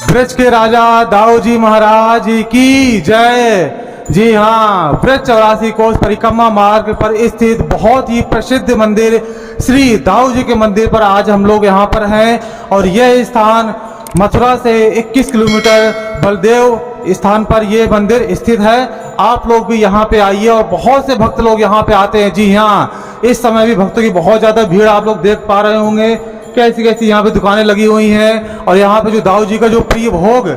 ब्रज के राजा दाऊ जी महाराज की जय। जी हाँ, ब्रज 84 कोस परिक्रमा मार्ग पर स्थित बहुत ही प्रसिद्ध मंदिर श्री दाऊ जी के मंदिर पर आज हम लोग यहाँ पर हैं और यह स्थान मथुरा से 21 किलोमीटर बलदेव स्थान पर यह मंदिर स्थित है। आप लोग भी यहाँ पे आइए और बहुत से भक्त लोग यहाँ पे आते हैं। जी हाँ, इस समय भी भक्तों की बहुत ज़्यादा भीड़ आप लोग देख पा रहे होंगे। कैसी कैसी यहाँ पे दुकानें लगी हुई हैं और यहाँ पे जो दाऊ जी का जो प्रिय भोग,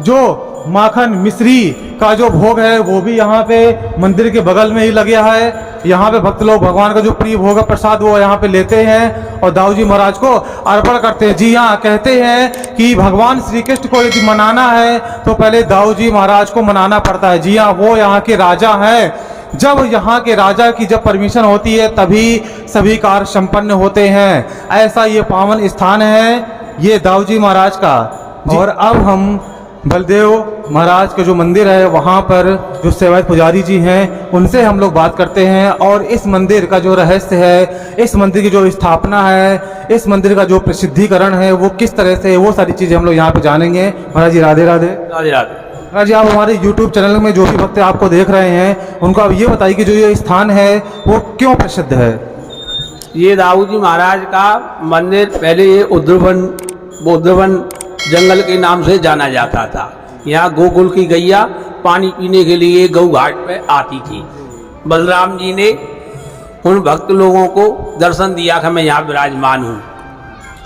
जो माखन मिश्री का जो भोग है वो भी यहाँ पे मंदिर के बगल में ही लगे है। यहाँ पे भक्त लोग भगवान का जो प्रिय भोग है प्रसाद वो यहाँ पे लेते हैं और दाऊ जी महाराज को अर्पण करते हैं। जी हाँ, कहते हैं कि भगवान श्री कृष्ण को यदि मनाना है तो पहले दाऊ जी महाराज को मनाना पड़ता है। जी हाँ, वो यहाँ के राजा हैं। जब यहाँ के राजा की जब परमिशन होती है तभी सभी कार्य संपन्न होते हैं। ऐसा ये पावन स्थान है ये दाऊ जी महाराज का। और अब हम बलदेव महाराज के जो मंदिर है वहाँ पर जो सेवायत पुजारी जी हैं उनसे हम लोग बात करते हैं और इस मंदिर का जो रहस्य है, इस मंदिर की जो स्थापना है, इस मंदिर का जो प्रसिद्धीकरण है वो किस तरह से, वो सारी चीज़ें हम लोग यहाँ पे जानेंगे। महाराज जी राधे राधे। राधे राधे। महाराज जी, आप हमारे YouTube चैनल में जो भी भक्त आपको देख रहे हैं उनको आप ये बताइए कि जो ये स्थान है वो क्यों प्रसिद्ध है। ये दाऊ जी महाराज का मंदिर पहले ये उद्रवन जंगल के नाम से जाना जाता था। यहाँ गोकुल की गैया पानी पीने के लिए गौ घाट पे आती थी। बलराम जी ने उन भक्त लोगों को दर्शन दिया कि मैं यहाँ विराजमान हूँ।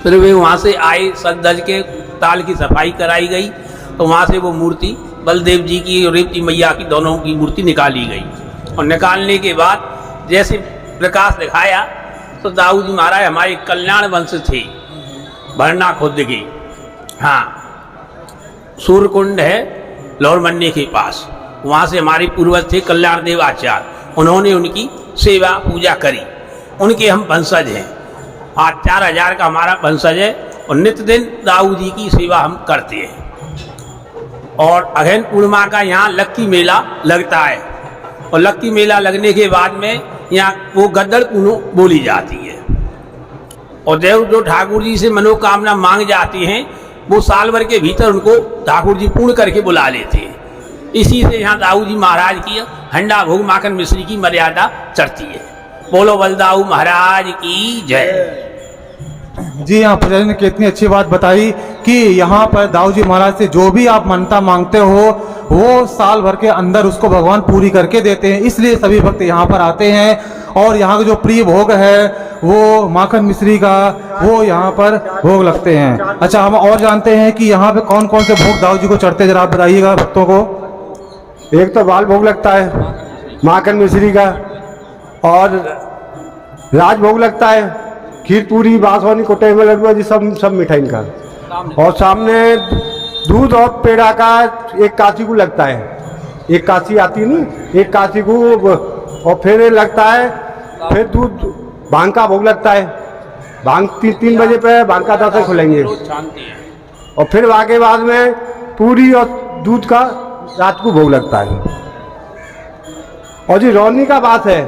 फिर वे वहाँ से आए, सज के ताल की सफाई कराई गई तो वहाँ से वो मूर्ति बलदेव जी की और रेवती मैया की दोनों की मूर्ति निकाली गई और निकालने के बाद जैसे प्रकाश दिखाया तो दाऊ जी महाराज हमारे कल्याण वंश थे, भरना खुद के। हाँ, सूर्यकुंड है लौरमन्ने के पास, वहाँ से हमारे पूर्वज थे कल्याण देव आचार्य। उन्होंने उनकी सेवा पूजा करी, उनके हम वंशज हैं। आज 4000 का हमारा वंशज है और नित्य दिन दाऊ जी की सेवा हम करते हैं। और अगहन पूर्णिमा का यहाँ लक्की मेला लगता है और लक्की मेला लगने के बाद में यहाँ वो गद्दड़ पूनो बोली जाती है और देव जो ठाकुर जी से मनोकामना मांग जाती हैं वो साल भर के भीतर उनको ठाकुर जी पूर्ण करके बुला लेते हैं। इसी से यहाँ दाऊ जी महाराज की हंडा भोग माखन मिश्री की मर्यादा चढ़ती है। बोलो बलदाऊ महाराज की जय। जी हाँ, पुजारी ने कितनी अच्छी बात बताई कि यहाँ पर दाऊ जी महाराज से जो भी आप मानता मांगते हो वो साल भर के अंदर उसको भगवान पूरी करके देते हैं। इसलिए सभी भक्त यहाँ पर आते हैं और यहाँ का जो प्रिय भोग है वो माखन मिश्री का वो यहाँ पर भोग लगते हैं। अच्छा, हम और जानते हैं कि यहाँ पे कौन कौन से भोग दाऊ जी को चढ़ते हैं, जरा आप बताइएगा भक्तों को। एक तो बाल भोग लगता है माखन मिश्री का और राज भोग लगता है, खीर पूरी बासवानी कोटे में लड्डू जी सब मिठाई का। और सामने दूध और पेड़ा का एक काशी को लगता है। एक काशी आती नहीं, एक काशी को और फिर लगता है। फिर दूध भांग का भोग लगता है। भांग 3 बजे पे भांग का दर्शन खुलेंगे और फिर आगे बाद में पूरी और दूध का रात को भोग लगता है। और जी रौनी का बात है,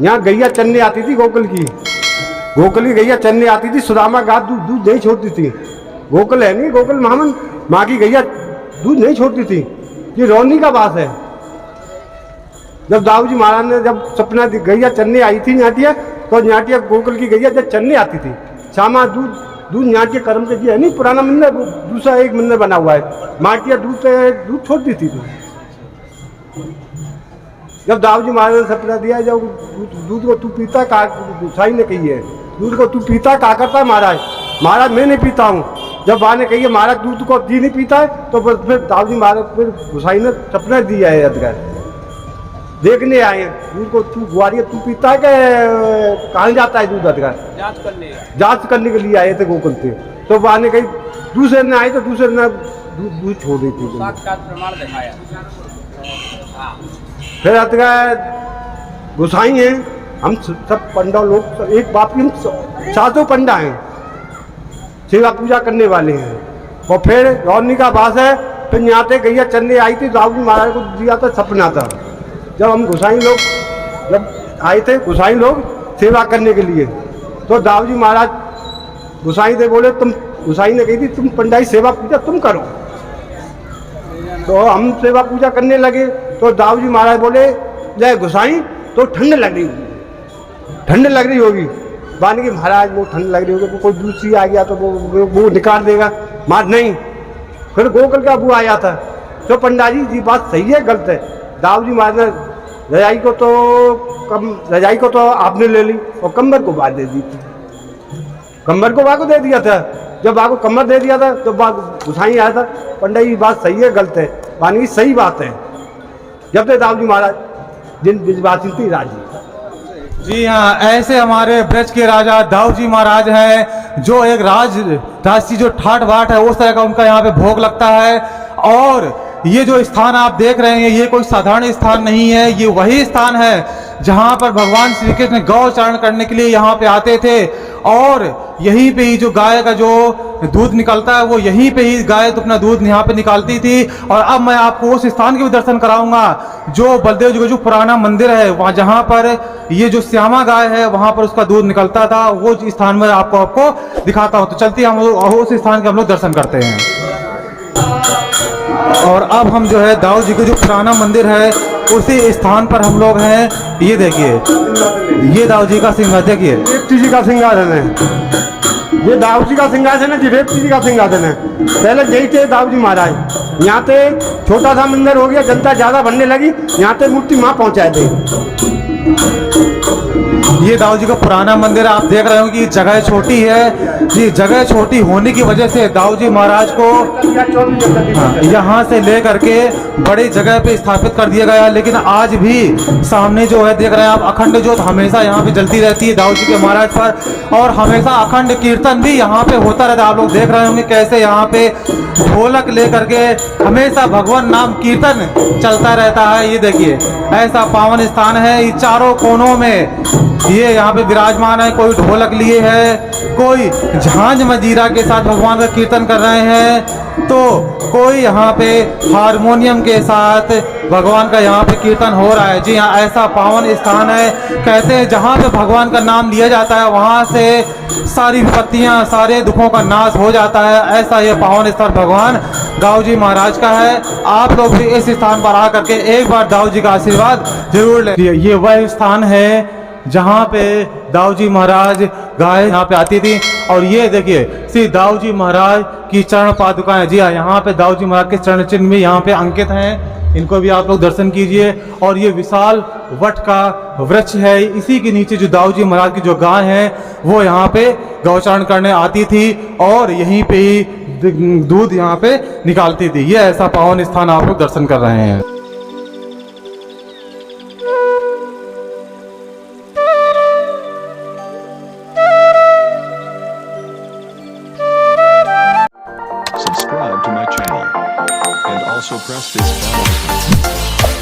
यहाँ गैया चन्ने आती थी गोकुल की गैया चन्ने आती थी। सुदामा गाय दूध नहीं छोड़ती थी। गोकुल है नहीं, गोकुल महामन माँ की गैया दूध नहीं छोड़ती थी। ये रौनी का बात है। जब दाऊ जी महाराज ने जब सपना गैया चन्ने आई थी न्याटिया, तो न्याटिया गोकुल की गैया जब चन्ने आती थी श्यामा दूध न्याटिया कर्म के जी है नहीं, पुराना मंदिर दूसरा एक मंदिर बना हुआ है। माटिया दूध छोड़ती थी। जब दाऊ जी महाराज ने सपना दिया, जब दूध को तू पीता का गुसाई ने कही है, दूध को तू पीता का करता है महाराज मैं नहीं पीता हूँ। जब बा ने कही है महाराज दूध को जी नहीं पीता है, तो फिर दाऊ जी महाराज फिर गुसाई ने सपना दिया है अदगर देखने आए दूध को तू ग्वारिया तू पीता है कि कहाँ जाता है दूध अदगर जांच करने के लिए आए थे गोकुल से। तो बा ने कही दूसरे ने आए तो दूसरे ने दूध छोड़ दी थी। प्रमाण दिखाया। फिर अदगर गुसाई हैं हम सब पंडा लोग, एक बाप की हम 700 पंडा हैं, सेवा पूजा करने वाले हैं। और फिर रौनी का बास है, फिर यहाँ पे गैया चलने आई थी, दाऊ जी महाराज को दिया था सपना था। जब हम गोसाई लोग जब आए थे, गोसाई लोग सेवा करने के लिए, तो दाऊ जी महाराज गोसाई थे, बोले तुम, गोसाई ने कही थी तुम पंडाई सेवा पूजा तुम करो। तो हम सेवा पूजा करने लगे, तो दाऊ जी महाराज बोले जय गोसाई तो ठंड लग रही होगी, ठंड लग रही होगी। मान की महाराज वो ठंड लग रही होगी, कोई दूसरी आ गया तो वो निकाल देगा, मार नहीं। फिर गोकुल का वो आया था, तो पंडाजी जी बात सही है गलत है। दाऊ जी महाराज ने रजाई को तो आपने ले ली और कम्बर को बात दे दी थी, कम्बर को बाग दे दिया था। जब बाग को कम्बर दे दिया था तो बाग गुसाई आया था, पंडित जी बात सही है गलत है, मानी की सही बात है। जब तक दाऊ जी महाराज जिन बिजवासी थी राजी। जी हाँ, ऐसे हमारे ब्रज के राजा दाऊ जी महाराज हैं, जो एक राजसी जो ठाट बाट है उस तरह का उनका यहाँ पे भोग लगता है। और ये जो स्थान आप देख रहे हैं ये कोई साधारण स्थान नहीं है, ये वही स्थान है जहाँ पर भगवान श्री कृष्ण गौचरण करने के लिए यहाँ पे आते थे। और यहीं पे ही जो गाय का जो दूध निकलता है वो यहीं पे ही गाय तो अपना दूध यहाँ पे निकालती थी। और अब मैं आपको उस स्थान के भी दर्शन कराऊंगा जो बलदेव जी का जो पुराना मंदिर है, वहाँ जहाँ पर ये जो श्यामा गाय है वहाँ पर उसका दूध निकलता था, वो स्थान में आपको दिखाता हूँ। तो चलते हम उस स्थान के हम लोग दर्शन करते हैं। और अब हम जो है दाऊ जी का जो पुराना मंदिर है उसी स्थान पर हम लोग हैं। ये देखिए, ये दाऊ जी का सिंहासन, देखिए रेवती जी का सिंहासन है, ये दाऊ जी का सिंहासन है, रेवती जी का सिंहासन है। पहले यही थे दाऊ जी महाराज। यहाँ पे छोटा सा मंदिर हो गया, जनता ज्यादा बनने लगी, यहाँ पे मूर्ति माँ पहुँचाए थे। ये दाऊ जी का पुराना मंदिर आप देख रहे हो कि जगह छोटी है। ये जगह छोटी होने की वजह से दाऊ जी महाराज को यहाँ से ले करके बड़ी जगह पे स्थापित कर दिया गया। लेकिन आज भी सामने जो है देख रहे हैं आप, अखंड ज्योत हमेशा यहाँ पे जलती रहती है दाऊ जी के महाराज पर। और हमेशा अखंड कीर्तन भी यहाँ पे होता रहता है। आप लोग देख रहे होंगे कैसे यहाँ पे ढोलक ले करके हमेशा भगवान नाम कीर्तन चलता रहता है। ये देखिए ऐसा पावन स्थान है, ये चारों कोनों में ये यहाँ पे विराजमान है। कोई ढोलक लिए है, कोई झांझ मजीरा के साथ भगवान का कीर्तन कर रहे हैं, तो कोई यहाँ पे हारमोनियम के साथ भगवान का यहाँ पे कीर्तन हो रहा है। जी हाँ, ऐसा पावन स्थान है। कहते हैं जहाँ पे भगवान का नाम लिया जाता है वहाँ से सारी विपत्तियाँ, सारे दुखों का नाश हो जाता है। ऐसा ये पावन स्थान भगवान दाऊ जी महाराज का है। आप लोग भी इस स्थान पर आकर के एक बार दाऊ जी का आशीर्वाद जरूर लें। ये वह स्थान है जहाँ पे दाऊ जी महाराज गाय यहाँ पे आती थी। और ये देखिए श्री दाऊ जी महाराज की चरण पादुकाएं। जी हाँ, यहाँ पे दाऊ जी महाराज के चरण चिन्ह भी यहाँ पे अंकित हैं, इनको भी आप लोग दर्शन कीजिए। और ये विशाल वट का वृक्ष है, इसी के नीचे जो दाऊ जी महाराज की जो गाय है वो यहाँ पे गौचरण करने आती थी और यहीं पे ही दूध यहाँ पे निकालती थी। ये ऐसा पावन स्थान आप लोग दर्शन कर रहे हैं। Subscribe to my channel and also press this bell icon.